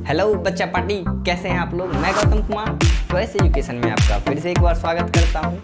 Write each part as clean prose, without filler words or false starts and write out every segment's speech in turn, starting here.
Hello बच्चा party, कैसे हैं आप लोग। मैं गौतम कुमार चॉइस एजुकेशन में आपका फिर से एक बार स्वागत करता हूं।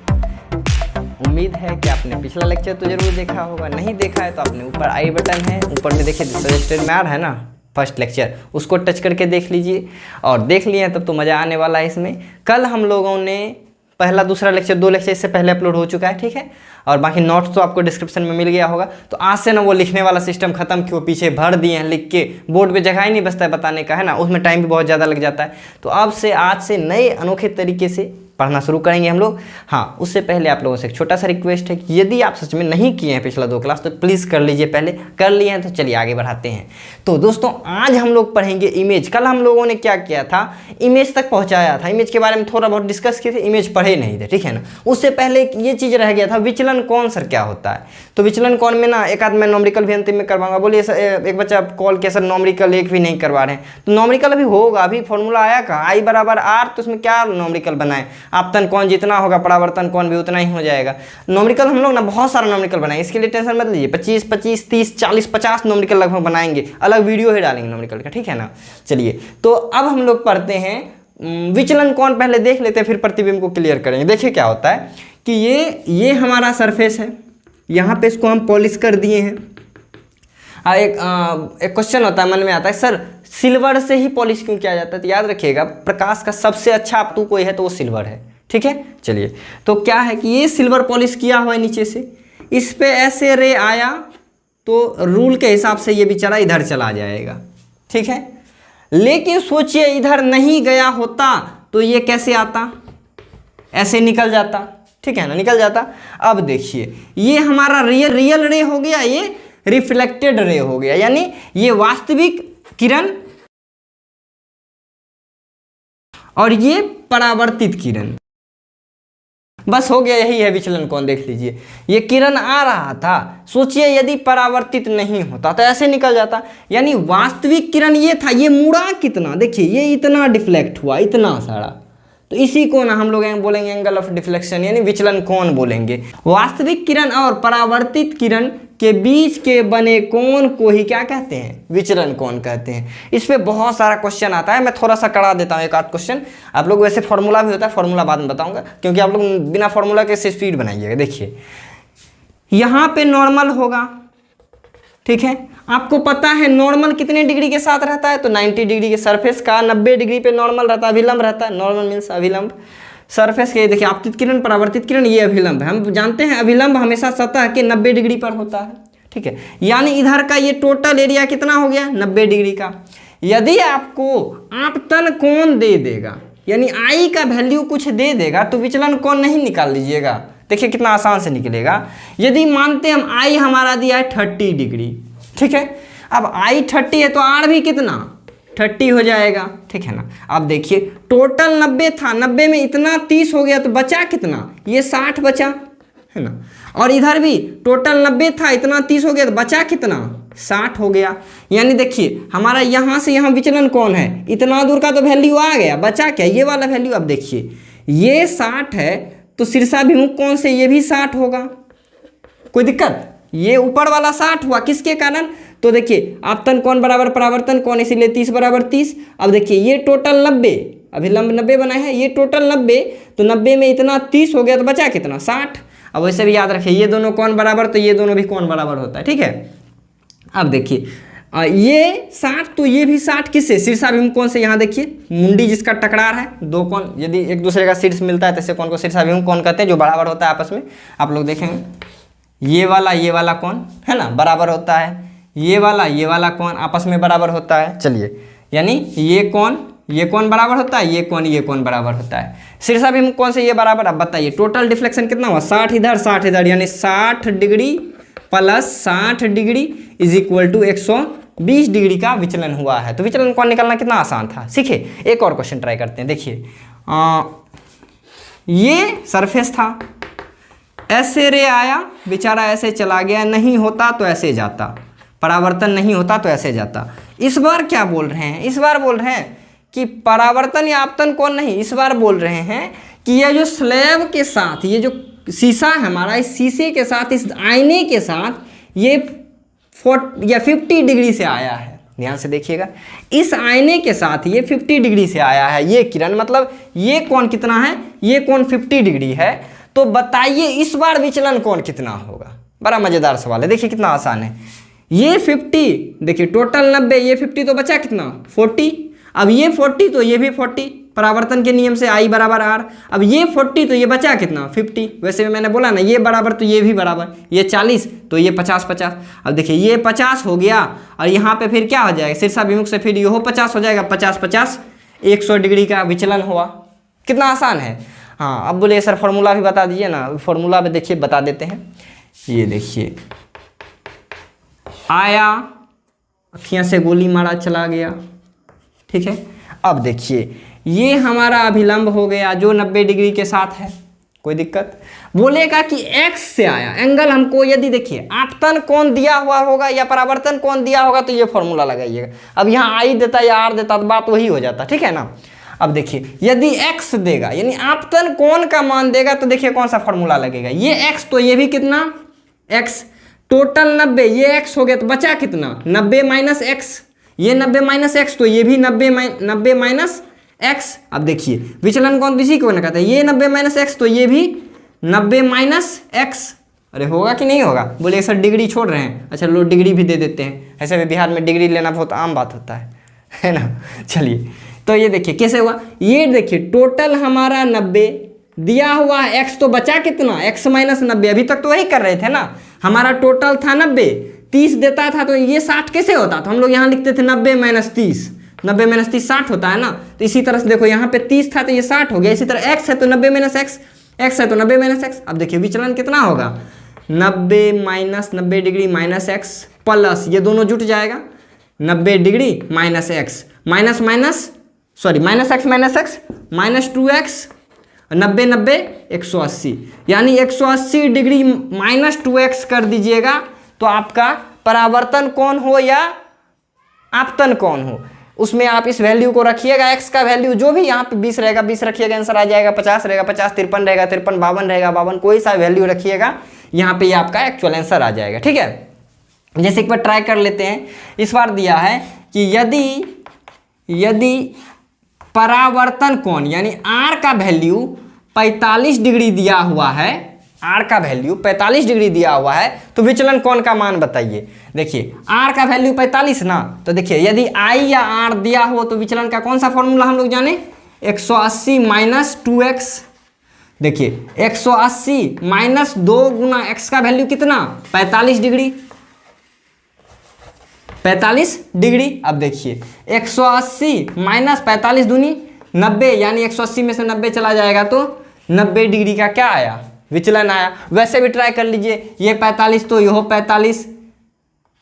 उम्मीद है कि आपने पिछला लेक्चर तो जरूर देखा होगा, नहीं देखा है तो आपने ऊपर आई बटन है, ऊपर में देखिए सजेस्टेड में ऐड है ना फर्स्ट लेक्चर, उसको टच करके देख लीजिए। और देख लिए तब तो मज़ा आने वाला है इसमें। कल हम लोगों ने पहला दूसरा लेक्चर 2 लेक्चर इससे पहले अपलोड हो चुका है, ठीक है। और बाकी नोट्स तो आपको डिस्क्रिप्शन में मिल गया होगा। तो आज से ना वो लिखने वाला सिस्टम खत्म, क्यों पीछे भर दिए हैं लिख के, बोर्ड पे जगह ही नहीं बचता है बताने का, है ना, उसमें टाइम भी बहुत ज़्यादा लग जाता है। तो अब से आज से नए अनोखे तरीके से पढ़ना शुरू करेंगे हम लोग। हाँ, उससे पहले आप लोगों से एक छोटा सा रिक्वेस्ट है कि यदि आप सच में नहीं किए हैं पिछला 2 क्लास तो प्लीज़ कर लीजिए। पहले कर लिए हैं तो चलिए आगे बढ़ाते हैं। तो दोस्तों आज हम लोग पढ़ेंगे इमेज। कल हम लोगों ने क्या किया था, इमेज तक पहुंचाया था, इमेज के बारे में थोड़ा बहुत डिस्कस किए थे, इमेज पढ़े नहीं थे, ठीक है ना। उससे पहले ये चीज़ रह गया था विचलन कोण सर क्या होता है। तो विचलन कोण में ना एक आध मैं नॉमरिकल भी अंतिम में करवाऊंगा। बोलिए एक बच्चा कॉल किया सर नॉमरिकल एक भी नहीं करवा रहे हैं, तो नॉमरिकल अभी होगा, अभी फॉर्मूला आया कहाँ, आई बराबर आर, तो उसमें क्या नॉमरिकल बनाए, आपतन कोण जितना होगा परावर्तन कोण भी उतना ही हो जाएगा। नॉमरिकल हम लोग ना बहुत सारा नॉमरिकल बनाएंगे, इसके लिए टेंशन मत लीजिए। 25, 25, 30, 40, 50 नॉमरिकल लगभग बनाएंगे, अलग वीडियो ही डालेंगे नॉमरिकल का, ठीक है ना। चलिए तो अब हम लोग पढ़ते हैं विचलन कोण, पहले देख लेते हैं फिर प्रतिबिंब को क्लियर करेंगे। देखिए क्या होता है कि ये हमारा सरफेस है, यहाँ पे इसको हम पॉलिश कर दिए हैं। एक क्वेश्चन होता है मन में आता है, सर सिल्वर से ही पॉलिश क्यों किया जाता है। तो याद रखिएगा प्रकाश का सबसे अच्छा धातु कोई है तो वो सिल्वर है, ठीक है। चलिए तो क्या है कि ये सिल्वर पॉलिश किया हुआ है नीचे से, इस पे ऐसे रे आया तो रूल के हिसाब से ये बेचारा इधर चला जाएगा, ठीक है। लेकिन सोचिए इधर नहीं गया होता तो ये कैसे आता, ऐसे निकल जाता, ठीक है ना, निकल जाता। अब देखिए ये हमारा रियल रे हो गया, ये रिफ्लेक्टेड रे हो गया, यानी ये वास्तविक किरण और ये परावर्तित किरण, बस हो गया, यही है विचलन कोण। देख लीजिए ये किरण आ रहा था, सोचिए यदि परावर्तित नहीं होता तो ऐसे निकल जाता, यानी वास्तविक किरण ये था, ये मुड़ा कितना, देखिए ये इतना डिफ्लेक्ट हुआ, इतना सारा, तो इसी को ना हम लोग बोलेंगे एंगल ऑफ डिफ्लेक्शन, यानी विचलन कोण बोलेंगे। वास्तविक किरण और परावर्तित किरण के बीच के बने कोण को ही क्या कहते हैं, विचलन कोण कहते हैं। इस पे बहुत सारा क्वेश्चन आता है, मैं थोड़ा सा करा देता हूँ एक आध क्वेश्चन। आप लोग वैसे फॉर्मूला भी होता है, फॉर्मूला बाद में बताऊंगा, क्योंकि आप लोग बिना फॉर्मूला के स्पीड बनाइएगा। देखिए यहाँ पे नॉर्मल होगा, ठीक है, आपको पता है नॉर्मल कितने डिग्री के साथ रहता है, तो 90 डिग्री के सरफेस का 90 डिग्री पे नॉर्मल रहता है, अभिलंब रहता है, नॉर्मल मीन्स अभिलंब सरफेस के। देखिए आपतित किरण परावर्तित किरण ये अभिलंब है, हम जानते हैं अभिलंब हमेशा सतह के 90 डिग्री पर होता है, ठीक है। यानी इधर का ये टोटल एरिया कितना हो गया, 90 डिग्री का। यदि आपको आपतन कोण दे देगा, यानी आई का वैल्यू कुछ दे देगा, तो विचलन कोण नहीं निकाल लीजिएगा। देखिए कितना आसान से निकलेगा। यदि मानते हम आई हमारा दिया है 30 डिग्री, ठीक है, अब आई 30 है तो आर भी कितना 30 हो जाएगा, ठीक है ना। अब देखिए टोटल 90 था, 90 में इतना 30 हो गया तो बचा कितना, ये 60 बचा, है ना। और इधर भी टोटल 90 था, इतना 30 हो गया तो बचा कितना 60 हो गया। यानी देखिए हमारा यहाँ से यहाँ विचलन कोण है, इतना दूर का तो वैल्यू आ गया, बचा क्या ये वाला वैल्यू। अब देखिए ये 60 है तो शीर्षाभिमुख कोण से ये भी 60 होगा, कोई दिक्कत। ये ऊपर वाला 60 हुआ किसके कारण, तो देखिए आपतन कोण बराबर परावर्तन कोण, इसीलिए 30 बराबर 30। अब देखिए ये टोटल 90, अभिलंब 90 बनाए हैं, ये टोटल 90, तो 90 में इतना 30 हो गया तो बचा कितना 60। अब वैसे भी याद रखिए ये दोनों कोण बराबर तो ये दोनों भी कोण बराबर होता है, ठीक है। अब देखिए ये 60 तो ये भी 60 किससे, शीर्षाभिमुख कोण से। यहाँ देखिए मुंडी जिसका टकरार है, दो कोण यदि एक दूसरे का शीर्ष मिलता है तो ऐसे कोण को शीर्षाभिमुख कोण कहते हैं, जो बराबर होता है आपस में। आप लोग देखेंगे ये वाला कोण है ना बराबर होता है, ये वाला कोण आपस में बराबर होता है। चलिए यानी ये कोण बराबर होता है, ये कोण बराबर होता है, शीर्षाभिमुख कोण से ये बराबर। अब बताइए टोटल डिफ्लेक्शन कितना हुआ, 60 इधर 60 इधर, यानी 60 degree plus 60 degree is equal to 120 degree का विचलन हुआ है। तो विचलन कोण निकालना कितना आसान था, सीखे। एक और क्वेश्चन ट्राई करते हैं। देखिए ये सरफेस था, ऐसे रे आया, बेचारा ऐसे चला गया, नहीं होता तो ऐसे जाता, परावर्तन नहीं होता तो ऐसे जाता। इस बार क्या बोल रहे हैं, इस बार बोल रहे हैं कि परावर्तन या आपतन कोण नहीं, इस बार बोल रहे हैं कि ये जो स्लैब के साथ, ये जो शीशा है हमारा, इस शीशे के साथ, इस आईने के साथ ये 40 या 50 डिग्री से आया है, ध्यान से देखिएगा, इस आईने के साथ ये 50 डिग्री से आया है ये किरण, मतलब ये कोण कितना है, ये कोण 50 डिग्री है। तो बताइए इस बार विचलन कोण कितना होगा। बड़ा मजेदार सवाल है, देखिए कितना आसान है। ये 50, देखिए टोटल 90, ये 50 तो बचा कितना 40, अब ये 40 तो ये भी 40, परावर्तन के नियम से I बराबर R। अब ये 40 तो ये बचा कितना 50, वैसे भी मैंने बोला ना ये बराबर तो ये भी बराबर, ये 40 तो ये 50। अब देखिए ये 50 हो गया और यहाँ पे फिर क्या हो जाएगा, शीर्षाभिमुख से फिर यहो 50 हो जाएगा, 50 100 डिग्री का विचलन हुआ। कितना आसान है। हाँ अब बोले सर फॉर्मूला भी बता दीजिए ना, फॉर्मूला में देखिए बता देते हैं। ये देखिए आया, अखियाँ से गोली मारा चला गया, ठीक है। अब देखिए ये हमारा अभिलंब हो गया जो 90 डिग्री के साथ है, कोई दिक्कत। बोलेगा कि x से आया एंगल हमको, यदि देखिए आपतन कोण दिया हुआ होगा या परावर्तन कोण दिया होगा तो ये फॉर्मूला लगाइएगा। अब यहाँ I देता या R देता तो बात वही हो जाता, ठीक है ना। अब देखिए यदि x देगा यानी आपतन कोण का मान देगा तो देखिए कौन सा फॉर्मूला लगेगा, ये x तो ये भी कितना x, टोटल 90, ये x हो गया तो बचा कितना 90 माइनस x, ये 90 माइनस x तो ये भी 90 माइनस x। अब देखिए विचलन कोण इसी को ना कहते हैं, ये 90 माइनस x तो ये भी 90 माइनस x। अरे होगा कि नहीं होगा, बोले सर डिग्री छोड़ रहे हैं, अच्छा लो डिग्री भी दे देते हैं, ऐसे भी बिहार में डिग्री लेना बहुत आम बात होता है ना। चलिए तो ये देखिए कैसे हुआ, ये देखिए टोटल हमारा 90 दिया हुआ है, x तो बचा कितना x माइनस 90, अभी तक तो वही कर रहे थे ना, हमारा टोटल था 90, 30 देता था तो ये 60 कैसे होता, तो हम लोग यहाँ लिखते थे 90 माइनस 30, 90 माइनस 30 60 होता है ना। तो इसी तरह से देखो यहाँ पे 30 था तो ये 60 हो गया, इसी तरह x है तो 90 माइनस x, x है तो 90 माइनस x। अब देखिए विचलन कितना होगा 90 minus 90 degree minus x plus ये दोनों जुट जाएगा 90 degree minus x, minus minus sorry minus x minus x minus 2x, 90 90 180, यानी 180 डिग्री माइनस 2x कर दीजिएगा तो आपका परावर्तन कोण हो या आपतन कोण हो, उसमें आप इस वैल्यू को रखिएगा, x का वैल्यू जो भी यहाँ पे 20 रहेगा 20 रखिएगा, आंसर आ जाएगा, 50 रहेगा 50, 53 रहेगा 53, 52 रहेगा 52, कोई सा वैल्यू रखिएगा यहाँ पे ये आपका एक्चुअल आंसर आ जाएगा, ठीक है। जैसे एक बार ट्राई कर लेते हैं, इस बार दिया है कि यदि परावर्तन कोण यानी R का वैल्यू 45 डिग्री दिया हुआ है, R का वैल्यू 45 डिग्री दिया हुआ है तो विचलन कोण का मान बताइए। देखिए R का वैल्यू 45 ना, तो देखिए यदि I या R दिया हो तो विचलन का कौन सा फॉर्मूला हम लोग जाने, 180 माइनस 2x। देखिए 180 माइनस 2 गुना x का वैल्यू कितना 45 डिग्री, 45 डिग्री। अब देखिए 180 माइनस 45 दूनी 90, यानी 180 में से 90 चला जाएगा तो 90 डिग्री का क्या आया विचलन आया। वैसे भी ट्राई कर लीजिए, ये 45 तो यहो 45,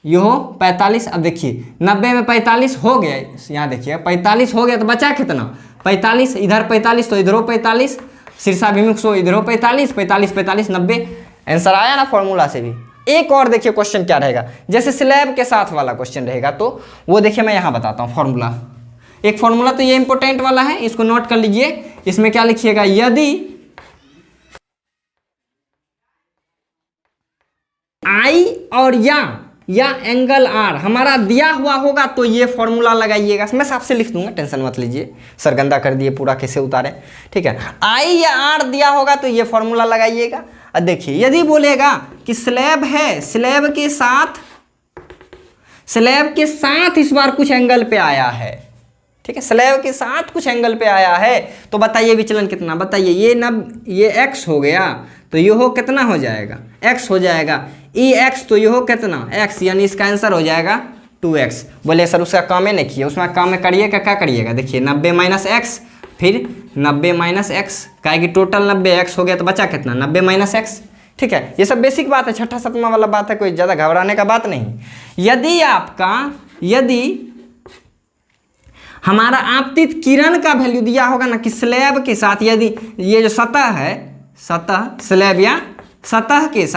यहो 45। अब देखिए 90 में 45 हो गया, यहाँ देखिए 45 हो गया तो बचा कितना 45, इधर 45 तो इधरो 45, शीर्षाभिमुख सो इधरो 45, 45 45 90, आंसर आया ना फॉर्मूला से भी। एक और देखिए क्वेश्चन क्या रहेगा, जैसे स्लैब के साथ वाला क्वेश्चन रहेगा तो वो देखिए मैं यहाँ बताता हूँ फॉर्मूला। एक फॉर्मूला तो ये इंपॉर्टेंट वाला है, इसको नोट कर लीजिए। इसमें क्या लिखिएगा, यदि I और या एंगल R हमारा दिया हुआ होगा तो ये फॉर्मूला लगाइएगा। मैं साफ से लिख दूंगा, टेंशन मत लीजिए, सर गंदा कर दिए पूरा कैसे उतारे, ठीक है। I या R दिया होगा तो ये फॉर्मूला लगाइएगा। अब देखिए यदि बोलेगा कि स्लैब है, स्लैब के साथ इस बार कुछ एंगल पे आया है, ठीक है, स्लैब के साथ कुछ एंगल पे आया है तो बताइए विचलन कितना, बताइए। ये x हो गया तो ये हो कितना हो जाएगा, x हो जाएगा, x तो ये हो कितना x, यानी इसका आंसर हो जाएगा 2x। बोले सर उसका काम नहीं किया, उसमें काम में करिएगा, क्या करिएगा, देखिए 90 माइनस x फिर 90 माइनस x, क्या कि टोटल 90 x हो गया तो बचा कितना 90 माइनस x, ठीक है। ये सब बेसिक बात है, छठा सतमा वाला बात है, कोई ज़्यादा घबराने का बात नहीं। यदि हमारा आपतित किरण का वैल्यू दिया होगा ना कि स्लैब के साथ, यदि ये जो सतह है, सतह स्लैब या सतह के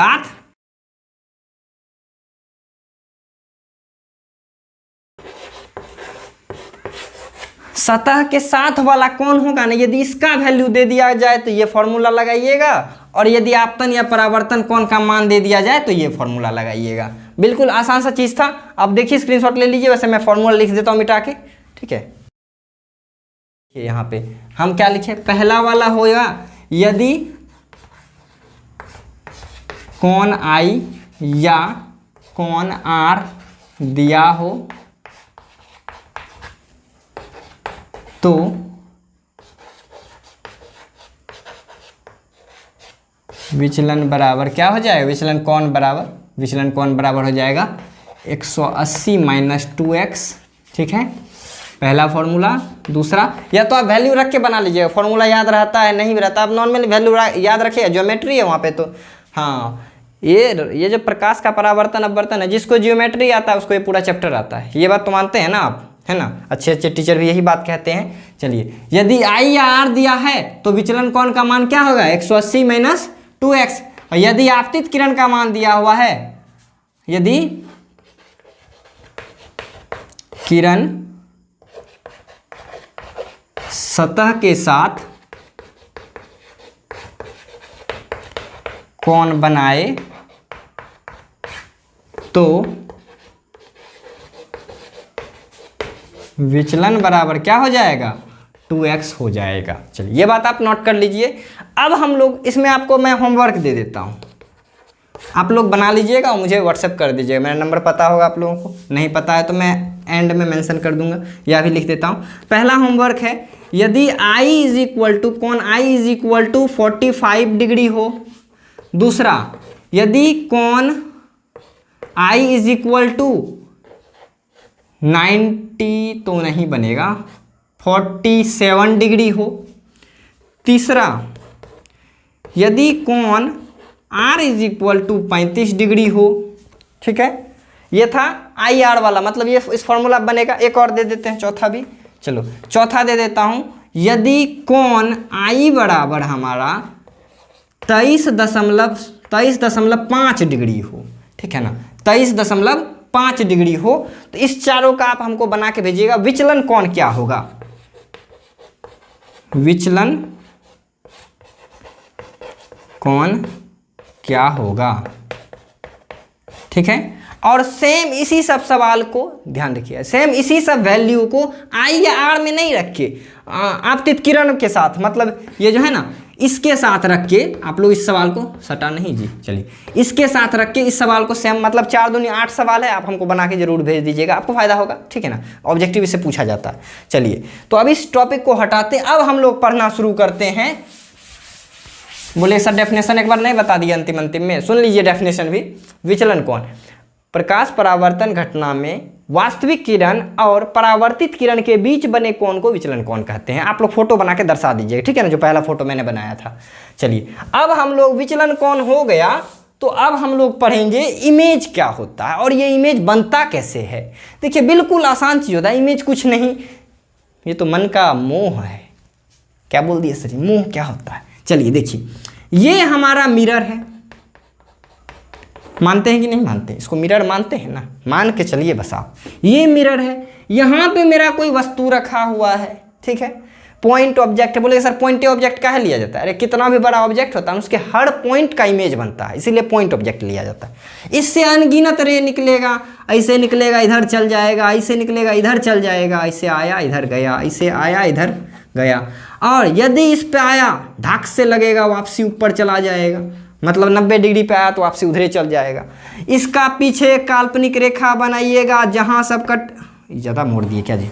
साथ वाला कौन होगा ना, यदि इसका वैल्यू दे दिया जाए तो ये फॉर्मूला लगाइएगा, और यदि आपतन या परावर्तन कोण का मान दे दिया जाए तो ये फॉर्मूला लगाइएगा। बिल्कुल आसान सा चीज़ था। अब देखिए स्क्रीनशॉट ले लीजिए, वैसे मैं फॉर्मूला लिख देता हूँ मिटा के, ठीक है। यहाँ पे हम क्या लिखे, पहला वाला होगा यदि कोण I या कोण R दिया हो तो विचलन बराबर क्या हो जाएगा, विचलन कोण बराबर हो जाएगा 180 माइनस 2x, ठीक है, पहला फॉर्मूला। दूसरा, या तो आप वैल्यू रख के बना लीजिएगा, फॉर्मूला याद रहता है नहीं भी रहता, आप नॉर्मली वैल्यू याद रखिए, ज्योमेट्री है वहाँ पे तो। हाँ, ये जो प्रकाश का परावर्तन अपवर्तन है, जिसको ज्योमेट्री आता है उसको ये पूरा चैप्टर आता है, ये बात तो मानते हैं ना आप, है ना। अच्छे अच्छे टीचर भी यही बात कहते हैं। चलिए, यदि I या R दिया है तो विचलन कोण का मान क्या होगा, 180 माइनस 2x। और यदि आपतित किरण का मान दिया हुआ है, यदि किरण सतह के साथ कोण बनाए तो विचलन बराबर क्या हो जाएगा, 2x हो जाएगा। चलिए, ये बात आप नोट कर लीजिए। अब हम लोग इसमें आपको मैं होमवर्क दे देता हूँ, आप लोग बना लीजिएगा और मुझे व्हाट्सएप कर दीजिएगा। मेरा नंबर पता होगा आप लोगों को, नहीं पता है तो मैं एंड में मेंशन कर दूंगा या भी लिख देता हूँ। पहला होमवर्क है, यदि I इज इक्वल टू कोण I is equal to 45 degree हो। दूसरा, यदि कोण I इज इक्वल टू 90 तो नहीं बनेगा, 47 डिग्री हो। तीसरा, यदि कोण R is equal to 35 degree हो, ठीक है। ये था IR वाला, मतलब ये इस फॉर्मूला बनेगा। एक और दे देते हैं, चौथा भी। चलो, चौथा दे देता हूं, यदि कोण I बराबर हमारा 23.5 डिग्री हो, ठीक है ना, 23.5 डिग्री हो, तो इस चारों का आप हमको बना के भेजिएगा। विचलन कोण क्या होगा, विचलन कोण क्या होगा, ठीक है। और सेम इसी सब सवाल को ध्यान रखिए, सेम इसी सब वैल्यू को I या R में नहीं रख के आपतित किरण के साथ, मतलब ये जो है ना, इसके साथ रख के आप लोग इस सवाल को सटा नहीं जी, चलिए इसके साथ रख के इस सवाल को सेम, मतलब 4 दूनी 8 सवाल है, आप हमको बना के जरूर भेज दीजिएगा, आपको फायदा होगा, ठीक है ना। ऑब्जेक्टिव इससे पूछा जाता है। चलिए, तो अब इस टॉपिक को हटाते, अब हम लोग पढ़ना शुरू करते हैं। बोले सर डेफिनेशन एक बार नहीं बता दिया अंतिम में, सुन लीजिए डेफिनेशन भी। विचलन कोण, प्रकाश परावर्तन घटना में वास्तविक किरण और परावर्तित किरण के बीच बने कोण को विचलन कोण कहते हैं। आप लोग फोटो बना के दर्शा दीजिए, ठीक है ना, जो पहला फोटो मैंने बनाया था। चलिए, अब हम लोग विचलन कोण हो गया, तो अब हम लोग पढ़ेंगे इमेज क्या होता है और ये इमेज बनता कैसे है। देखिए, बिल्कुल आसान चीज होता है इमेज, कुछ नहीं, ये तो मन का मोह है। क्या बोल दिया सर, मोह क्या होता है। चलिए देखिए, ये हमारा मिरर है, मानते हैं कि नहीं मानते, इसको मिरर मानते हैं ना, मान के चलिए बस आप। ये मिरर है, यहाँ पे मेरा कोई वस्तु रखा हुआ है, ठीक है, पॉइंट ऑब्जेक्ट। बोले सर पॉइंट ऑब्जेक्ट काहे लिया जाता है, अरे कितना भी बड़ा ऑब्जेक्ट होता है उसके हर पॉइंट का इमेज बनता है, इसीलिए पॉइंट ऑब्जेक्ट लिया जाता है। इससे अनगिनत रे निकलेगा, ऐसे निकलेगा इधर चल जाएगा, ऐसे निकलेगा इधर चल जाएगा, ऐसे आया इधर गया, ऐसे आया इधर गया। और यदि इस पे आया ढाक से लगेगा, वापसी ऊपर चला जाएगा, मतलब 90 डिग्री पे आया तो वापसी उधरे चल जाएगा। इसका पीछे काल्पनिक रेखा बनाइएगा, जहां सब कट, ज़्यादा मोड़ दिए क्या जी,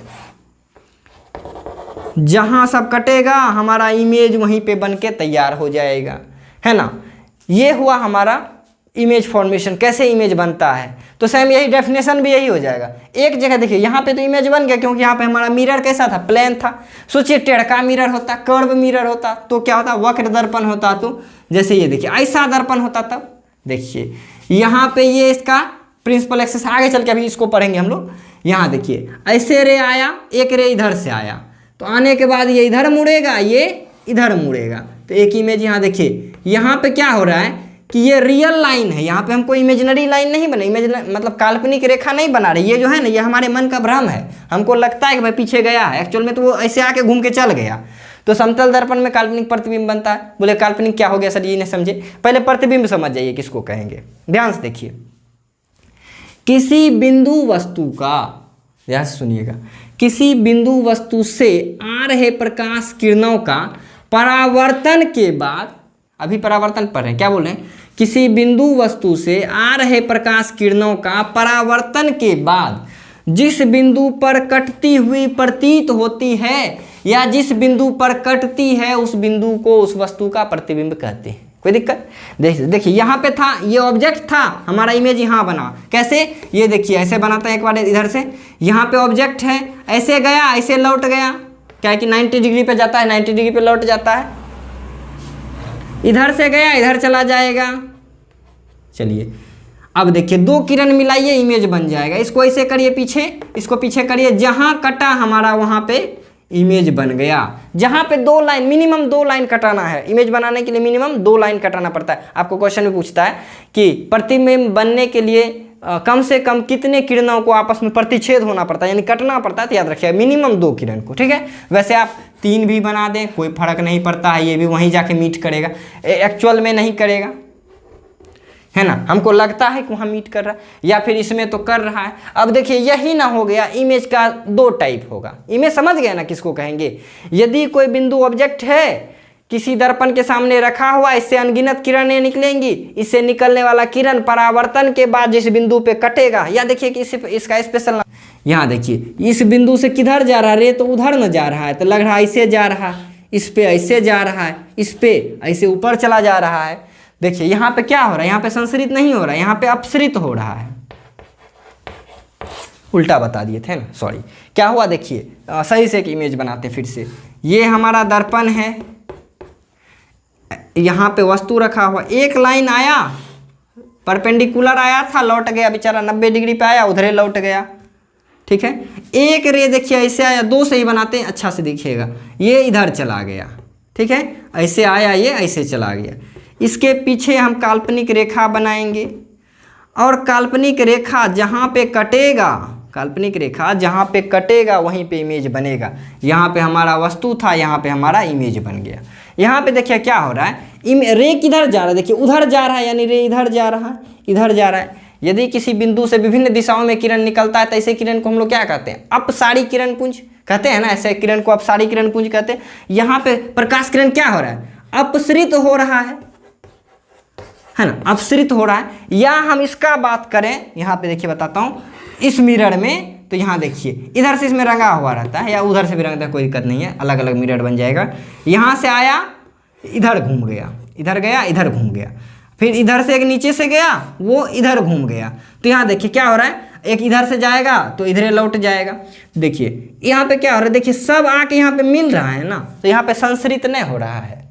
जहां सब कटेगा हमारा इमेज वहीं पे बन के तैयार हो जाएगा, है ना। ये हुआ हमारा इमेज फॉर्मेशन, कैसे इमेज बनता है। तो सेम यही डेफिनेशन भी यही हो जाएगा। एक जगह देखिए, यहाँ पे तो इमेज बन गया, क्योंकि यहाँ पे हमारा मिरर कैसा था, प्लेन था। सोचिए टेढ़का मिरर होता, कर्व मिरर होता तो क्या होता, वक्र दर्पण होता। तो जैसे ये देखिए ऐसा दर्पण होता, तब देखिए यहाँ पे ये इसका प्रिंसिपल एक्सिस, आगे चल के अभी इसको पढ़ेंगे हम लोग। यहाँ देखिए ऐसे रे आया, एक रे इधर से आया, तो आने के बाद ये इधर मुड़ेगा, ये इधर मुड़ेगा, तो एक इमेज यहाँ देखिए। यहाँ पे क्या हो रहा है कि ये रियल लाइन है, यहाँ पे हमको इमेजिनरी लाइन नहीं बना, मतलब काल्पनिक रेखा नहीं बना रही। ये जो है ना, ये हमारे मन का भ्रम है, हमको लगता है कि भाई पीछे गया है, एक्चुअल में तो वो ऐसे आके घूम के चल गया। तो समतल दर्पण में काल्पनिक प्रतिबिंब बनता है। बोले काल्पनिक क्या हो गया सर, ये नहीं समझे, पहले प्रतिबिंब समझ जाइए किसको कहेंगे। ध्यान से देखिए, किसी बिंदु वस्तु का, ध्यान से सुनिएगा, किसी बिंदु वस्तु से आ रहे प्रकाश किरणों का परावर्तन के बाद, अभी परावर्तन पढ़ रहे हैं, क्या बोल रहे हैं, किसी बिंदु वस्तु से आ रहे प्रकाश किरणों का परावर्तन के बाद जिस बिंदु पर कटती हुई प्रतीत होती है या जिस बिंदु पर कटती है उस बिंदु को उस वस्तु का प्रतिबिंब कहते हैं। कोई दिक्कत? देखिए यहाँ पे था, ये ऑब्जेक्ट था, हमारा इमेज यहाँ बना, कैसे, ये देखिए ऐसे बनाता है एक बार इधर से, यहाँ पे ऑब्जेक्ट है, ऐसे गया ऐसे लौट गया, क्या है कि 90 डिग्री पे जाता है, 90 डिग्री पे लौट जाता है, इधर से गया इधर चला जाएगा। चलिए अब देखिए, दो किरण मिलाइए इमेज बन जाएगा। इसको ऐसे करिए पीछे, इसको पीछे करिए, जहाँ कटा हमारा वहाँ पे इमेज बन गया। जहाँ पे 2 लाइन, मिनिमम 2 लाइन कटाना है, इमेज बनाने के लिए मिनिमम 2 लाइन कटाना पड़ता है। आपको क्वेश्चन में पूछता है कि प्रतिबिंब बनने के लिए कम से कम कितने किरणों को आपस में प्रतिच्छेद होना पड़ता है, यानी कटना पड़ता है, तो याद रखिए मिनिमम 2 किरण को, ठीक है। वैसे आप 3 भी बना दें कोई फर्क नहीं पड़ता है, ये भी वहीं जाके मीट करेगा, एक्चुअल में नहीं करेगा, है ना, हमको लगता है कि वहाँ मीट कर रहा है, या फिर इसमें तो कर रहा है। अब देखिए यही ना हो गया, इमेज का 2 टाइप होगा। इमेज समझ गए ना किसको कहेंगे, यदि कोई बिंदु ऑब्जेक्ट है किसी दर्पण के सामने रखा हुआ, इससे अनगिनत किरणें निकलेंगी, इससे निकलने वाला किरण परावर्तन के बाद जिस बिंदु पे कटेगा, या देखिए कि इसका स्पेशल, यहाँ देखिए इस बिंदु से किधर जा रहा है, रे तो उधर न जा रहा है, तो लग रहा है ऐसे जा रहा है, इस पे ऐसे जा रहा है, इस पे ऐसे ऊपर चला जा रहा है। देखिए यहाँ पे क्या हो रहा है, यहाँ पे संसरित नहीं हो रहा है, यहाँ पे अपसरित हो रहा है, उल्टा बता दिए थे ना, सॉरी। क्या हुआ देखिए, सही से एक इमेज बनाते फिर से। ये हमारा दर्पण है, यहाँ पे वस्तु रखा हुआ, एक लाइन आया परपेंडिकुलर आया था, लौट गया बेचारा, 90 डिग्री पे आया, उधरे लौट गया, ठीक है। एक रे देखिए ऐसे आया, 2 से ही बनाते हैं, अच्छा से देखिएगा, ये इधर चला गया, ठीक है, ऐसे आया, ये ऐसे चला गया। इसके पीछे हम काल्पनिक रेखा बनाएंगे, और काल्पनिक रेखा जहाँ पे कटेगा, काल्पनिक रेखा जहाँ पे कटेगा वहीं पे इमेज बनेगा। यहाँ पे हमारा वस्तु था, यहाँ पे हमारा इमेज बन गया। यहाँ पे देखिए क्या हो रहा है, रे किधर जा रहा है, देखिए उधर जा रहा है, यानी रे इधर जा रहा है, इधर जा रहा है। यदि किसी बिंदु से विभिन्न दिशाओं में किरण निकलता है तो ऐसे किरण को हम लोग क्या कहते हैं, अपसारी किरण पुंज कहते हैं ना, ऐसे किरण को अपसारी किरण पुंज कहते हैं। यहाँ पे प्रकाश किरण क्या हो रहा है, अपसरित हो रहा है ना, अपसरित हो रहा है। या हम इसका बात करें, यहाँ पे देखिए बताता हूँ, इस मिरर में, तो यहाँ देखिए इधर से इसमें रंगा हुआ रहता है, या उधर से भी रंगता है, कोई दिक्कत नहीं है, अलग अलग मिरर बन जाएगा। यहाँ से आया इधर घूम गया, इधर गया इधर घूम गया, फिर इधर से एक नीचे से गया वो इधर घूम गया। तो यहाँ देखिए क्या हो रहा है, एक इधर से जाएगा तो इधर लौट जाएगा। देखिए यहाँ पे क्या हो रहा है, देखिए सब आके यहाँ पे मिल रहा है ना, तो यहाँ पे संसरित नहीं हो रहा है।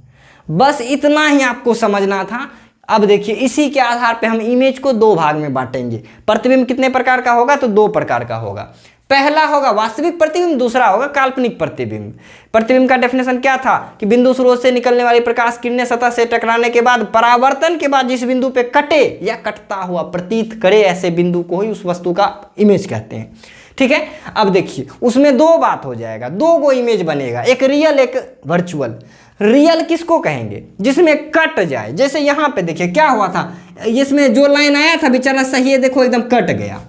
बस इतना ही आपको समझना था। अब देखिए इसी के आधार पे हम इमेज को 2 भाग में बांटेंगे। प्रतिबिंब कितने प्रकार का होगा, तो 2 प्रकार का होगा। पहला होगा वास्तविक प्रतिबिंब, दूसरा होगा काल्पनिक प्रतिबिंब। प्रतिबिंब का डेफिनेशन क्या था कि बिंदु स्रोत से निकलने वाली प्रकाश किरणें सतह से टकराने के बाद परावर्तन के बाद जिस बिंदु पे कटे या कटता हुआ प्रतीत करे, ऐसे बिंदु को ही उस वस्तु का इमेज कहते हैं, ठीक है। अब देखिए उसमें 2 बात हो जाएगा, 2 गो इमेज बनेगा, एक रियल एक वर्चुअल। रियल किसको कहेंगे, जिसमें कट जाए, जैसे यहाँ पे देखिए क्या हुआ था, इसमें जो लाइन आया था बेचारा सही है, देखो एकदम कट गया,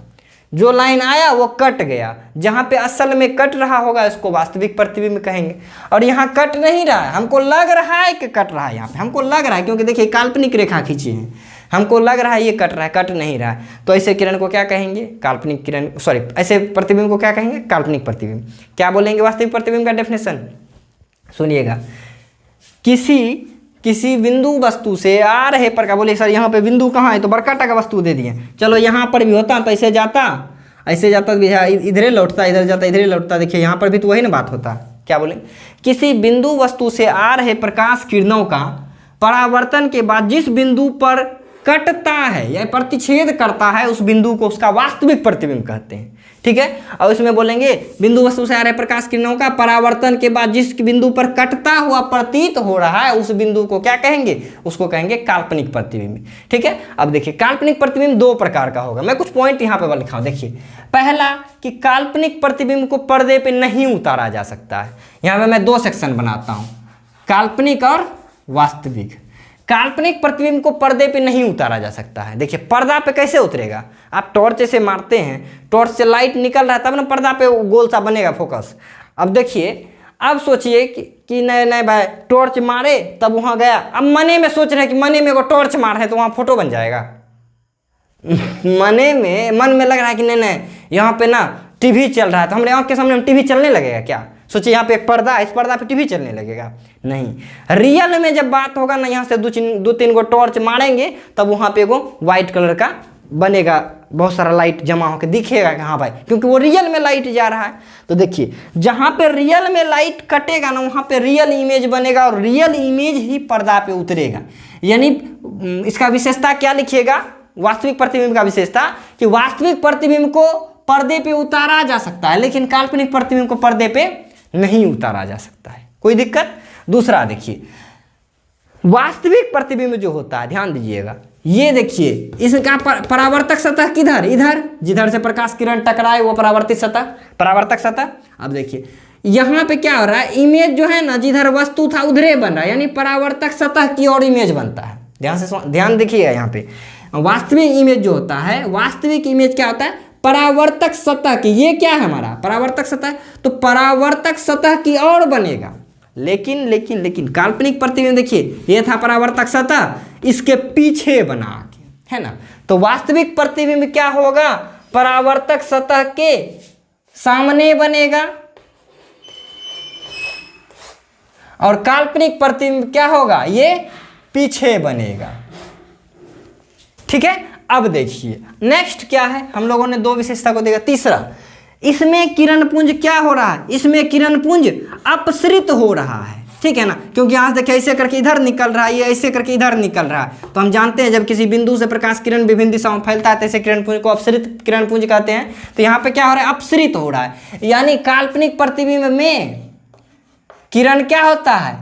जो लाइन आया वो कट गया। जहाँ पे असल में कट रहा होगा इसको वास्तविक प्रतिबिंब कहेंगे। और यहाँ कट नहीं रहा है, हमको लग रहा है कि कट रहा है, यहाँ पे हमको लग रहा है, क्योंकि देखिए काल्पनिक रेखा खींची है, हमको लग रहा है ये कट रहा है, कट नहीं रहा है, तो ऐसे किरण को क्या कहेंगे, काल्पनिक किरण, सॉरी ऐसे प्रतिबिंब को क्या कहेंगे, काल्पनिक प्रतिबिंब। क्या बोलेंगे वास्तविक प्रतिबिंब का डेफिनेशन, सुनिएगा, किसी बिंदु वस्तु से आ रहे प्रकाश, बोले सर यहाँ पे बिंदु कहाँ है, तो बड़का टका वस्तु दे दिए, चलो यहाँ पर भी होता तो ऐसे जाता इधरे लौटता, इधर जाता इधरे लौटता। देखिए यहाँ पर भी तो वही ना बात होता। क्या बोले, किसी बिंदु वस्तु से आ रहे प्रकाश किरणों का परावर्तन के बाद जिस बिंदु पर कटता है या प्रतिच्छेद करता है उस बिंदु को उसका वास्तविक प्रतिबिंब कहते हैं, ठीक है। और इसमें बोलेंगे बिंदु वस्तु से आ रहे प्रकाश किरणों का परावर्तन के बाद जिस बिंदु पर कटता हुआ प्रतीत हो रहा है उस बिंदु को क्या कहेंगे, उसको कहेंगे काल्पनिक प्रतिबिंब, ठीक है। अब देखिए काल्पनिक प्रतिबिंब 2 प्रकार का होगा, मैं कुछ पॉइंट यहाँ पे लिखा हूँ। देखिए पहला कि काल्पनिक प्रतिबिंब को पर्दे पे नहीं उतारा जा सकता है। यहाँ पे मैं 2 सेक्शन बनाता हूँ। काल्पनिक और वास्तविक। काल्पनिक प्रतिबिंब को पर्दे पे नहीं उतारा जा सकता है। देखिए पर्दा पे कैसे उतरेगा, आप टॉर्च से मारते हैं, टॉर्च से लाइट निकल रहा है तब ना पर्दा पे गोल सा बनेगा फोकस। अब देखिए, अब सोचिए कि नहीं नहीं भाई टॉर्च मारे तब वहाँ गया, अब मने में सोच रहे हैं कि मने में को टॉर्च मार है तो वहाँ फोटो बन जाएगा। मन में लग रहा है कि नहीं नहीं यहाँ पे ना टीवी चल रहा है तो हमारे आँख के सामने टीवी चलने लगेगा क्या? सोचिए यहाँ पे एक पर्दा है, इस पर्दा पे टीवी चलने लगेगा? नहीं। रियल में जब बात होगा ना, यहाँ से दो तीन गो टॉर्च मारेंगे तब वहाँ पे वो व्हाइट कलर का बनेगा, बहुत सारा लाइट जमा होकर दिखेगा कि हाँ भाई, क्योंकि वो रियल में लाइट जा रहा है। तो देखिए जहाँ पे रियल में लाइट कटेगा ना वहाँ पे रियल इमेज बनेगा और रियल इमेज ही पर्दा पे उतरेगा। यानी इसका विशेषता क्या लिखिएगा, वास्तविक प्रतिबिंब का विशेषता कि वास्तविक प्रतिबिंब को पर्दे पे उतारा जा सकता है लेकिन काल्पनिक प्रतिबिंब को पर्दे पे नहीं उतारा जा सकता है। कोई दिक्कत? दूसरा देखिए, वास्तविक प्रतिबिंब जो होता है, ध्यान दीजिएगा, ये देखिए इसका परावर्तक सतह किधर, इधर, जिधर से प्रकाश किरण टकराए वो परावर्तित सतह, परावर्तक सतह। अब देखिए यहाँ पे क्या हो रहा है, इमेज जो है ना जिधर वस्तु था उधरे बन रहा है, यानी परावर्तक सतह की ओर इमेज बनता है। ध्यान देखिएगा यहाँ पे, वास्तविक इमेज जो होता है, वास्तविक इमेज क्या होता है, परावर्तक सतह की, ये क्या है हमारा परावर्तक सतह, तो परावर्तक सतह की ओर बनेगा। लेकिन काल्पनिक प्रतिबिंब देखिए ये था परावर्तक सतह, इसके पीछे बना के, है ना। तो वास्तविक प्रतिबिंब क्या होगा, परावर्तक सतह के सामने बनेगा और काल्पनिक प्रतिबिंब क्या होगा, ये पीछे बनेगा। ठीक है। अब देखिए नेक्स्ट क्या है, हम लोगों ने दो विशेषता को देखा। तीसरा, इसमें किरण पुंज क्या हो रहा है, इसमें किरण पुंज अपसरित हो रहा है। ठीक है ना, क्योंकि यहाँ से देखिए ऐसे करके इधर निकल रहा है, ये ऐसे करके इधर निकल रहा है। तो हम जानते हैं जब किसी बिंदु से प्रकाश किरण विभिन्न दिशाओं में फैलता है तो ऐसे किरण पुंज को अपसरित किरण पुंज कहते हैं। तो यहाँ पे क्या हो रहा है, अपसरित हो रहा है, यानी काल्पनिक प्रतिबिंब में किरण क्या होता है,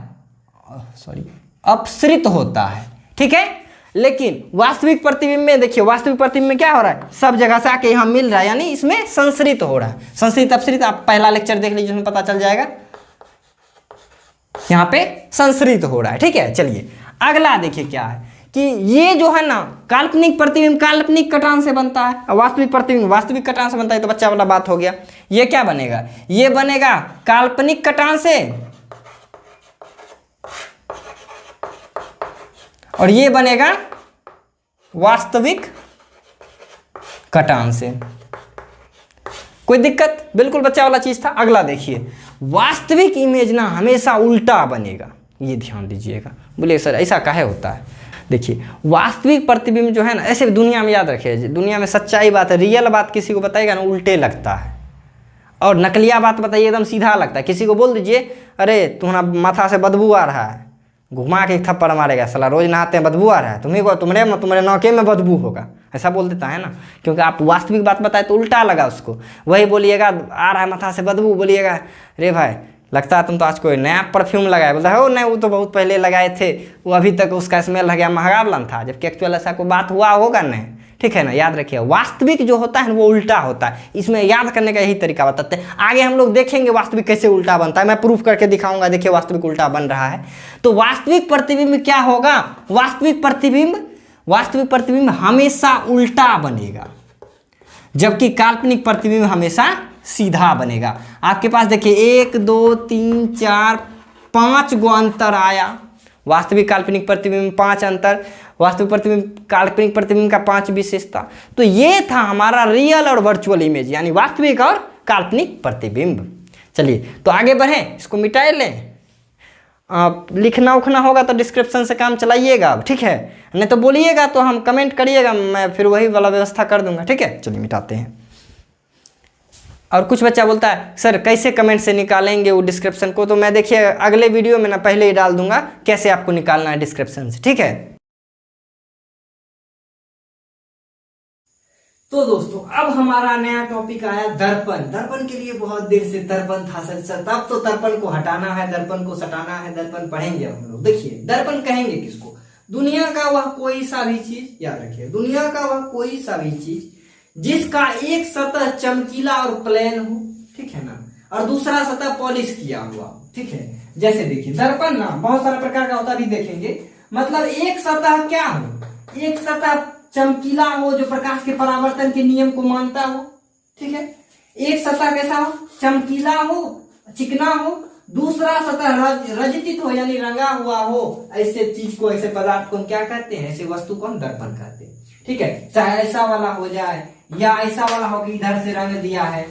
अपसरित होता है। ठीक है। लेकिन वास्तविक प्रतिबिंब में देखिए, वास्तविक प्रतिबिंब में क्या हो रहा है, सब जगह से आके यहाँ मिल रहा है, यानी इसमें संसरित हो रहा है। संसरित अपसरित आप पहला लेक्चर देख लीजिए, उसमें पता चल जाएगा। यहाँ पे संसरित हो रहा है। ठीक है। चलिए अगला देखिए क्या है कि ये जो है ना काल्पनिक प्रतिबिंब काल्पनिक कटान से बनता है, वास्तविक प्रतिबिंब वास्तविक कटान से बनता है। तो बच्चा वाला बात हो गया। ये क्या बनेगा, ये बनेगा काल्पनिक कटान से और ये बनेगा वास्तविक कटान से। कोई दिक्कत? बिल्कुल बच्चा वाला चीज था। अगला देखिए, वास्तविक इमेज ना हमेशा उल्टा बनेगा, ये ध्यान दीजिएगा। बोले सर ऐसा काहे होता है? देखिए वास्तविक प्रतिबिंब जो है ना, ऐसे दुनिया में याद रखिए, दुनिया में सच्चाई बात है, रियल बात किसी को बताएगा ना उल्टे लगता है, और नकलिया बात बताइए एकदम सीधा लगता है। किसी को बोल दीजिए अरे तुम्हारा माथा से बदबू आ रहा है, घुमा के एक थप्पड़ मारेगा, साला रोज नहाते हैं बदबू आ रहा है, तुम्हारे नौके में बदबू होगा, ऐसा बोल देता है ना। क्योंकि आप वास्तविक बात बताए तो उल्टा लगा उसको। वही बोलिएगा आ रहा है माथा से बदबू, बोलिएगा अरे भाई लगता है तुम तो आज कोई नया परफ्यूम लगाए, बोलता है ओ नहीं वो तो बहुत पहले लगाए थे, वो अभी तक उसका स्मेल लग गया, महंगा वाला था, जबकि एक्चुअल ऐसा कोई बात हुआ होगा नहीं। ठीक है ना, याद रखिए वास्तविक जो होता है वो उल्टा होता है। इसमें याद करने का यही तरीका बताते हैं। आगे हम लोग देखेंगे वास्तविक कैसे उल्टा बनता है, मैं प्रूफ करके दिखाऊंगा। देखिए वास्तविक उल्टा बन रहा है। तो वास्तविक प्रतिबिंब क्या होगा, वास्तविक प्रतिबिंब हमेशा उल्टा बनेगा, जबकि काल्पनिक प्रतिबिंब हमेशा सीधा बनेगा। आपके पास देखिए 1 2 3 4 5 गो अंतर आया। वास्तविक काल्पनिक प्रतिबिंब 5 अंतर, वास्तविक प्रतिबिंब काल्पनिक प्रतिबिंब का 5 विशेषता। तो ये था हमारा रियल और वर्चुअल इमेज, यानी वास्तविक और काल्पनिक प्रतिबिंब। चलिए तो आगे बढ़ें, इसको मिटाए लें। लिखना उखना होगा तो डिस्क्रिप्शन से काम चलाइएगा, ठीक है, नहीं तो बोलिएगा तो हम कमेंट करिएगा, मैं फिर वही वाला व्यवस्था कर दूंगा। ठीक है। चलिए मिटाते हैं। और कुछ बच्चा बोलता है सर कैसे कमेंट से निकालेंगे वो डिस्क्रिप्शन को, तो मैं देखिए अगले वीडियो में ना पहले ही डाल दूंगा कैसे आपको निकालना है डिस्क्रिप्शन से। ठीक है। तो दोस्तों अब हमारा नया टॉपिक आया दर्पण। दर्पण के लिए बहुत देर से दर्पण था सर, तब तो दर्पण को हटाना है, दर्पण को सटाना है, दर्पण पढ़ेंगे हम लोग। देखिए दर्पण कहेंगे किसको, दुनिया का वह कोई सा भी चीज, याद रखिए दुनिया का वह कोई सा भी चीज जिसका एक सतह चमकीला और प्लेन हो, ठीक है ना, और दूसरा सतह पॉलिश किया हुआ, ठीक है। जैसे देखिए दर्पण ना बहुत सारा प्रकार का होता भी देखेंगे, मतलब एक सतह क्या हो, एक सतह चमकीला हो जो प्रकाश के परावर्तन के नियम को मानता हो, ठीक है। एक सतह कैसा हो, चमकीला हो, चिकना हो, दूसरा सतह रजतित हो यानी रंगा हुआ हो। ऐसे चीज को, ऐसे पदार्थ को हम क्या कहते हैं, ऐसे वस्तु को हम दर्पण कहते हैं, ठीक है। चाहे ऐसा वाला हो जाए या ऐसा वाला हो कि इधर से रंग दिया है,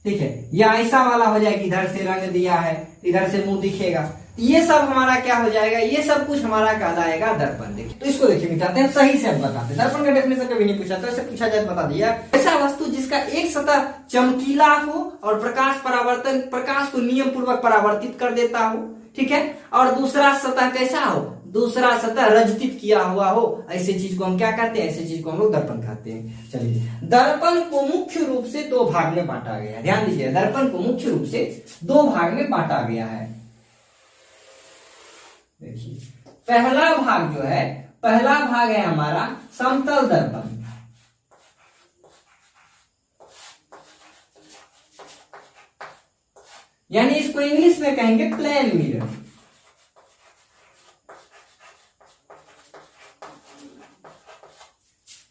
ठीक है, या ऐसा वाला हो जाए कि इधर से रंग दिया है, इधर से मुंह दिखेगा, ये सब हमारा क्या हो जाएगा, ये सब कुछ हमारा कहलाएगा दर्पण। देखिए तो इसको देखिए मिटाते हैं, सही से हम बताते हैं। दर्पण का डेफिनेशन कभी नहीं पूछा, तो ऐसे पूछा जाए बता दिया, ऐसा वस्तु जिसका एक सतह चमकीला हो और प्रकाश परावर्तन, प्रकाश को नियम पूर्वक परावर्तित कर देता हो, ठीक है, और दूसरा सतह कैसा हो, दूसरा सतह रजतित किया हुआ हो, ऐसे चीज को हम क्या कहते हैं, ऐसे चीज को हम लोग दर्पण कहते हैं। चलिए, दर्पण को मुख्य रूप से दो भाग में बांटा गया है। ध्यान दीजिए, दर्पण को मुख्य रूप से दो भाग में बांटा गया है। देखिए पहला भाग जो है, पहला भाग है हमारा समतल दर्पण, यानी इसको इंग्लिश में कहेंगे प्लेन मिरर,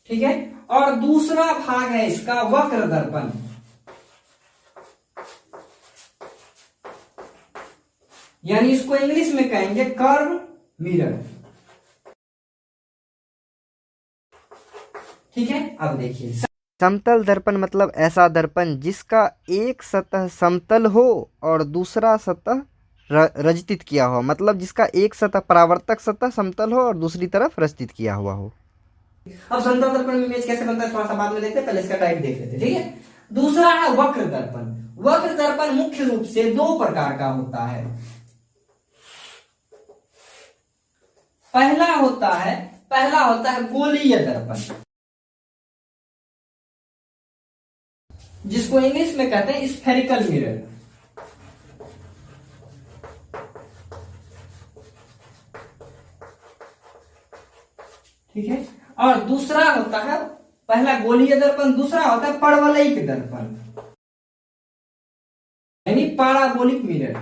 ठीक है। और दूसरा भाग है इसका वक्र दर्पण, यानी इसको इंग्लिश में कहेंगे कर्व मिरर, ठीक है। अब देखिए, समतल दर्पण मतलब ऐसा दर्पण जिसका एक सतह समतल हो और दूसरा सतह रजतित किया हो, मतलब जिसका एक सतह परावर्तक सतह समतल हो और दूसरी तरफ रजतित किया हुआ हो। अब समतल दर्पण में इमेज कैसे बनता है थोड़ा सा बाद में देखते हैं, पहले इसका टाइप देख लेते हैं, ठीक है। दूसरा है वक्र दर्पण। वक्र दर्पण मुख्य रूप से दो प्रकार का होता है। पहला होता है गोलीय दर्पण, जिसको इंग्लिश में कहते हैं स्फेरिकल मिरर, ठीक है। और दूसरा होता है, पहला गोलीय दर्पण, दूसरा होता है परवलयिक दर्पण, यानी पैराबोलिक मिरर,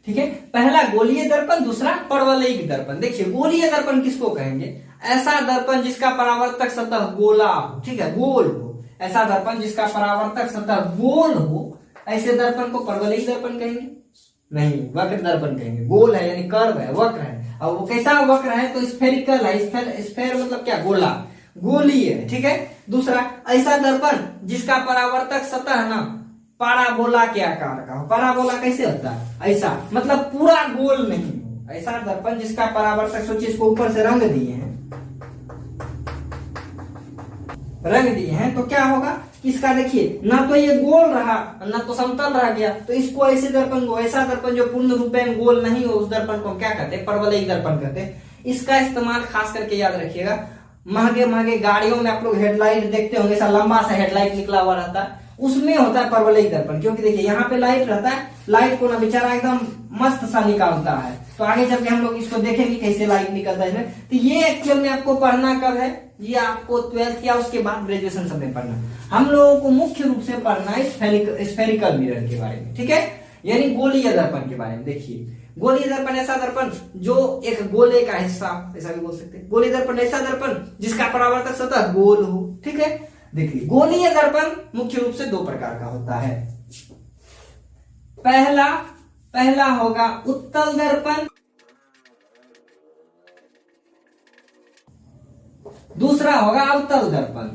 ठीक है। पहला गोलीय दर्पण, दूसरा परवलयिक दर्पण। देखिए गोलीय दर्पण किसको कहेंगे, ऐसा दर्पण जिसका परावर्तक सतह गोला हो, ठीक है, गोल हो, ऐसा दर्पण जिसका परावर्तक सतह गोल हो, ऐसे दर्पण को परवलयिक दर्पण कहेंगे, नहीं वक्र दर्पण कहेंगे। गोल है यानी कर्व है, वक्र है, और वो कैसा वक्र है तो स्फेरिकल है। स्फेयर मतलब क्या, गोला, गोलीय है, ठीक है। दूसरा ऐसा दर्पण जिसका परावर्तक सतह ना पाराबोला के आकार का हो। पाराबोला कैसे होता है, ऐसा मतलब पूरा गोल नहीं हो, ऐसा दर्पण जिसका परावर्तक, सोचिए इसको ऊपर से रंग दिए हैं, रंग दिए हैं, तो क्या होगा, इसका देखिए ना तो ये गोल रहा ना तो समतल रह गया, तो इसको ऐसे दर्पण को, ऐसा दर्पण जो पूर्ण रूप में गोल नहीं हो, उस दर्पण को हम क्या कहते हैं, परवलयिक दर्पण कहते हैं। इसका इस्तेमाल खास करके याद रखिएगा, महंगे महंगे गाड़ियों में आप लोग हेडलाइट देखते होंगे, ऐसा लंबा सा हेडलाइट निकला हुआ रहता है, उसमें होता है परवलयिक दर्पण। क्योंकि देखिए यहाँ पे लाइट रहता है, लाइट को ना बेचारा एकदम मस्त सा निकालता है, तो आगे चल के हम लोग इसको देखेंगे कैसे लाइट निकलता है इसमें। तो ये एक्चुअल में आपको पढ़ना कब है, ये आपको 12th या उसके बाद ग्रेजुएशन सब में पढ़ना। हम लोगों को मुख्य रूप से पढ़ना है स्फेरिकल मिरर के बारे में, ठीक है, यानी गोलीय दर्पण के बारे में। देखिए गोलीय दर्पण ऐसा दर्पण जो एक गोले का हिस्सा, ऐसा भी बोल सकते हैं। गोलीय दर्पण ऐसा दर्पण जिसका परावर्तक सतह गोल हो, ठीक है। देखिए गोलीय दर्पण मुख्य रूप से दो प्रकार का होता है। पहला होगा उत्तल दर्पण, दूसरा होगा अवतल दर्पण।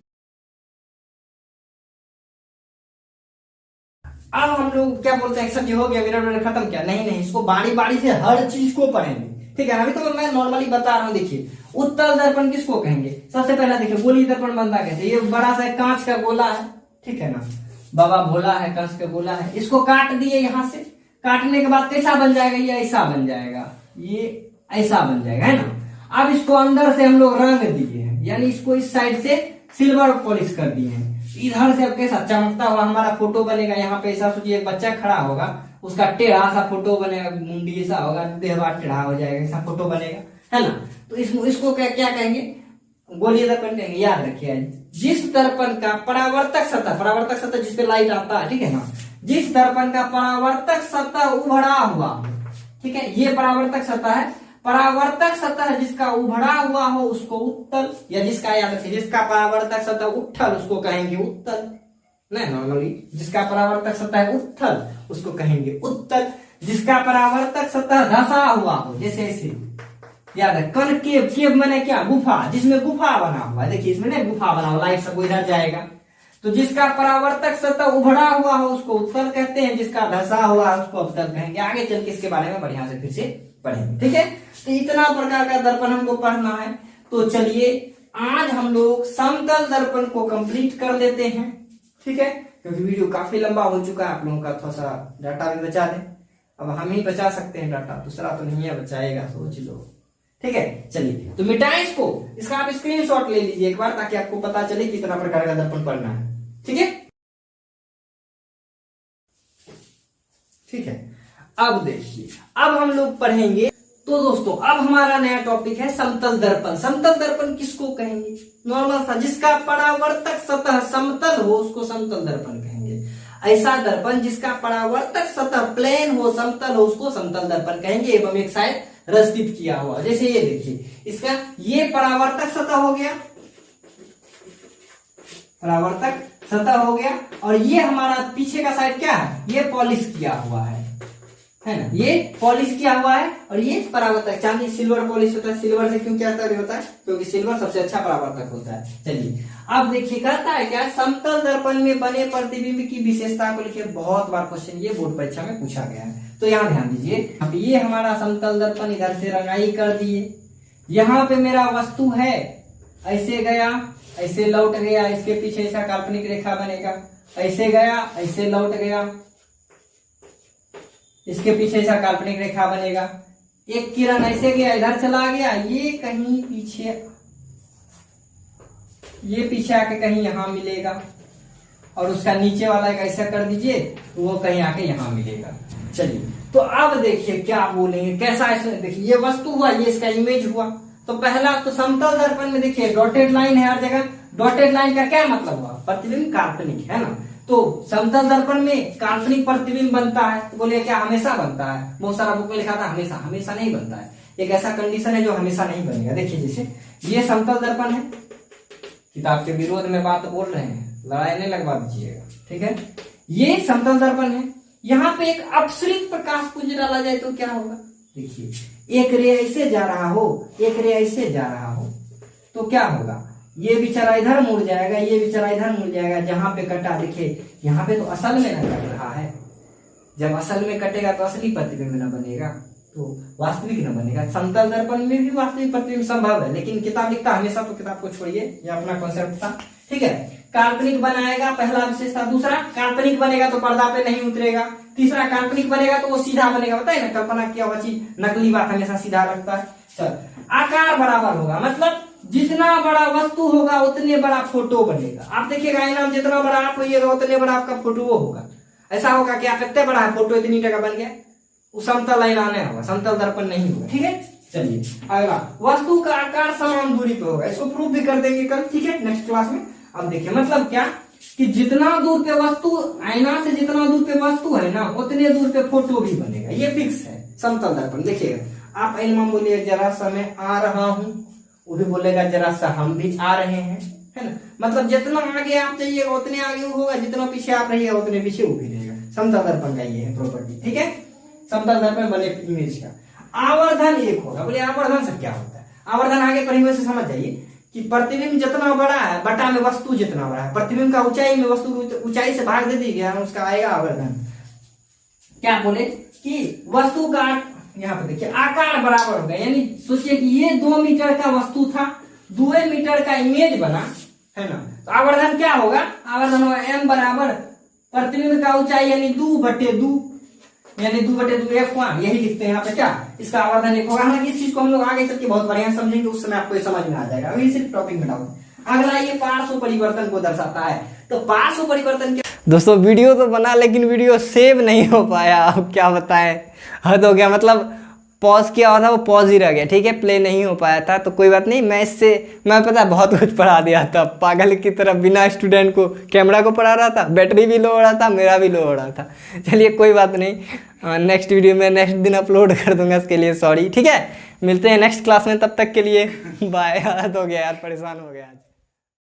अब हम लोग क्या बोलते हैं, सब ये हो गया, मिरर खत्म क्या, नहीं, इसको बारी बारी से हर चीज को पढ़ेंगे, ठीक है। अभी तो मैं नॉर्मली बता रहा हूं। देखिए उत्तल दर्पण किसको कहेंगे, सबसे पहला देखिए गोलीय दर्पण बनता कैसे, ये बड़ा सा कांच का गोला है, ठीक है ना, बाबा भोला है, कांच का गोला है, इसको काट दिए, यहां से काटने के बाद कैसा बन जाएगा, ये ऐसा बन जाएगा, ये ऐसा बन जाएगा, है ना। अब इसको अंदर से हम लोग रंग दिए हैं, यानी इसको इस साइड से सिल्वर पॉलिश कर दिए हैं, इधर से अब कैसा चमकता हुआ हमारा फोटो बनेगा। यहाँ पे ऐसा सोचिए एक बच्चा खड़ा होगा, उसका टेढ़ा सा फोटो बनेगा, मुंडी ऐसा होगा, देहवा टेढ़ा हो जाएगा, ऐसा फोटो बनेगा, है ना। तो इसको क्या कहेंगे, गोलीय दर्पण कहेंगे। याद रखिए जिस दर्पण का परावर्तक सतह जिसपे लाइट आता है, ठीक है ना, जिस दर्पण का परावर्तक सतह उभड़ा हुआ हो, ठीक है, ये परावर्तक सतह है, परावर्तक सतह जिसका उभड़ा हुआ हो उसको उत्तल, या जिसका याद रखिए जिसका परावर्तक सतह उत्तल उसको कहेंगे उत्तल, नहीं नॉर्मली जिसका परावर्तक सतह उत्तल उसको कहेंगे उत्तल। जिसका परावर्तक सतह धसा हुआ हो, जैसे ऐसे याद है कनकेव, केव मैंने क्या, गुफा, जिसमें गुफा बना हुआ है, देखिए इसमें नहीं गुफा बना हुआ, लाइट सब इधर जाएगा, तो जिसका परावर्तक सतह उभड़ा हुआ हो उसको उत्तल कहते हैं, जिसका धसा हुआ है उसको अवतल कहेंगे। आगे चल के इसके बारे में बढ़िया से फिर से पढ़ेंगे, ठीक है। तो इतना प्रकार का दर्पण हमको पढ़ना है, तो चलिए आज हम लोग समतल दर्पण को कंप्लीट कर देते हैं, ठीक है, क्योंकि वीडियो काफी लंबा हो चुका है, आप लोगों का थोड़ा सा डाटा भी बचा दें। अब हम ही बचा सकते हैं डाटा, दूसरा तो नहीं है बचाएगा, सोच लो, ठीक है। चलिए तो मिटाएं इसको, इसका आप स्क्रीनशॉट ले लीजिए एक बार, ताकि आपको पता चले कितना प्रकार का दर्पण पढ़ना है, ठीक है। ठीक है, अब देखिए, अब हम लोग पढ़ेंगे, तो दोस्तों अब हमारा नया टॉपिक है समतल दर्पण। समतल दर्पण किसको कहेंगे, नॉर्मल सा, जिसका परावर्तक सतह समतल हो उसको समतल दर्पण कहेंगे। ऐसा दर्पण जिसका परावर्तक सतह प्लेन हो, समतल हो, उसको समतल दर्पण कहेंगे एवं एक साइड रचित किया हुआ। जैसे ये देखिए, इसका ये परावर्तक सतह हो गया, परावर्तक सतह हो गया, और ये हमारा पीछे का साइड क्या है, ये पॉलिश किया हुआ है ना, ये पॉलिश किया हुआ है, और ये परावर्तक, चांदी सिल्वर पॉलिश होता है, सिल्वर से क्यों क्या होता है, क्योंकि सिल्वर सबसे अच्छा परावर्तक होता है। चलिए अब देखिए कहता है क्या, समतल दर्पण में बने प्रतिबिंब की विशेषता को लिखिए। बहुत बार क्वेश्चन ये बोर्ड परीक्षा में पूछा गया है, तो यहाँ ध्यान दीजिए। अब ये हमारा समतल दर्पण इधर से रंगाई कर दिए, यहाँ पे मेरा वस्तु है, ऐसे गया ऐसे लौट गया, इसके पीछे ऐसा काल्पनिक रेखा बनेगा, ऐसे गया ऐसे लौट गया, इसके पीछे ऐसा काल्पनिक रेखा बनेगा। एक किरण ऐसे गया इधर चला गया, ये कहीं पीछे, ये पीछे आके कहीं यहां मिलेगा, और उसका नीचे वाला एक ऐसा कर दीजिए तो वो कहीं आके यहां मिलेगा। चलिए तो अब देखिए क्या बोलेंगे, कैसा ऐसे, देखिए ये वस्तु हुआ, ये इसका इमेज हुआ। तो पहला तो समतल दर्पण में देखिए डॉटेड लाइन है हर जगह, डॉटेड लाइन का क्या मतलब हुआ, प्रतिबिंब काल्पनिक है ना। तो समतल दर्पण में काल्पनिक प्रतिबिंब बनता है, तो बोलिए क्या हमेशा बनता है, बहुत सारा बुक में लिखा था हमेशा, हमेशा नहीं बनता है, एक ऐसा कंडीशन है जो हमेशा नहीं बनेगा। देखिए जैसे ये समतल दर्पण है, किताब के विरोध में बात बोल रहे हैं, लड़ाई नहीं लगवा दीजिएगा, ठीक है। ये समतल दर्पण है, यहाँ पे एक अपसरित प्रकाश पुंज डाला जाए तो क्या होगा, देखिए एक रे ऐसे जा रहा हो, एक रे ऐसे जा रहा हो, तो क्या होगा, ये बेचारा इधर मुड़ जाएगा, ये बेचारा इधर मुड़ जाएगा, जहां पे कटा देखिए यहाँ पे तो असल में ना कट रहा है, जब असल में कटेगा तो असली प्रतिबिंब न बनेगा, तो वास्तविक न बनेगा। समतल दर्पण में भी वास्तविक प्रतिबिंब संभव है, लेकिन किताब लिखता हमेशा, तो किताब को छोड़िए, ये अपना कॉन्सेप्ट था, ठीक है। काल्पनिक बनाएगा, पहला विशेषता। दूसरा, काल्पनिक बनेगा तो पर्दा पे नहीं उतरेगा। तीसरा, काल्पनिक बनेगा तो वो सीधा बनेगा, बताइए ना, कल्पना किया हुआ चीज, नकली बात हमेशा सीधा लगता है। चल, आकार बराबर होगा, मतलब जितना बड़ा वस्तु होगा उतने बड़ा फोटो बनेगा। आप देखिएगा आईना में जितना बड़ा आप होइएगा उतने बड़ा आपका फोटो होगा। ऐसा होगा कि आप इतने बड़ा फोटो इतनी टका बन गया, वो समतल लाइन आने होगा, समतल दर्पण नहीं होगा, ठीक है। चलिए अगला, वस्तु का आकार समान दूरी पे होगा, इसको प्रूफ भी कर देंगे कल, ठीक है, नेक्स्ट क्लास में। अब देखिए मतलब क्या, कि जितना दूर पे वस्तु, आईना से जितना दूर पे वस्तु है ना, उतने दूर पे फोटो भी बनेगा, ये फिक्स है समतल दर्पण। देखिएगा आप आईना में बोलिए जरा सा मैं आ रहा हूं, वो भी बोलेगा जरा सा हम भी आ रहे हैं, है ना। मतलब जितना आगे आप जाइएगा उतने आगे वो होगा, जितना पीछे आप रहिएगा उतने पीछे वो भी रहेगा। समतल दर्पण का ये है प्रॉपर्टी, ठीक है। समतल दर्पण बने इमेज का आवर्धन एक होगा। बोले आवर्धन से क्या होता है, आवर्धन आगे पढ़ेंगे से समझ जाइए कि प्रतिबिंब जितना बड़ा है बटा में वस्तु जितना बड़ा है, प्रतिबिंब का ऊंचाई में वस्तु की ऊंचाई से भाग दे दी गया, उसका आएगा आवर्धन। क्या बोले कि वस्तु का, यहाँ पे देखिए आकार बराबर होगा, यानी सोचिए कि ये 2 मीटर का वस्तु था, 2 मीटर का इमेज बना, है ना। तो आवर्धन क्या होगा, आवर्धन होगा m बराबर प्रतिबिंब का ऊंचाई यानी 2/2, यानी 2/2 f1, यही लिखते हैं यहाँ पे क्या, इसका आवर्धन एक होगा। हालांकि इस चीज को हम लोग आगे चल के बहुत बढ़िया समझेंगे, उस समय आपको ये समझ में आ जाएगा, अभी सिर्फ टॉपिक में डाउन। अगला ये पार्श्व परिवर्तन को दर्शाता है। तो पार्श्व परिवर्तन के दोस्तों वीडियो तो बना, लेकिन वीडियो सेव नहीं हो पाया, अब क्या बताएं, हद हो गया। मतलब पॉज किया हुआ था वो पॉज ही रह गया, ठीक है, प्ले नहीं हो पाया था। तो कोई बात नहीं, मैं पता है बहुत कुछ पढ़ा दिया था पागल की तरह, बिना स्टूडेंट को कैमरा को पढ़ा रहा था, बैटरी भी लो हो रहा था, मेरा भी लो हो रहा था। चलिए कोई बात नहीं, नेक्स्ट वीडियो में नेक्स्ट दिन अपलोड कर दूंगा, इसके लिए सॉरी, ठीक है। मिलते हैं नेक्स्ट क्लास में, तब तक के लिए बाय। याद हो गया यार, परेशान हो गया आज।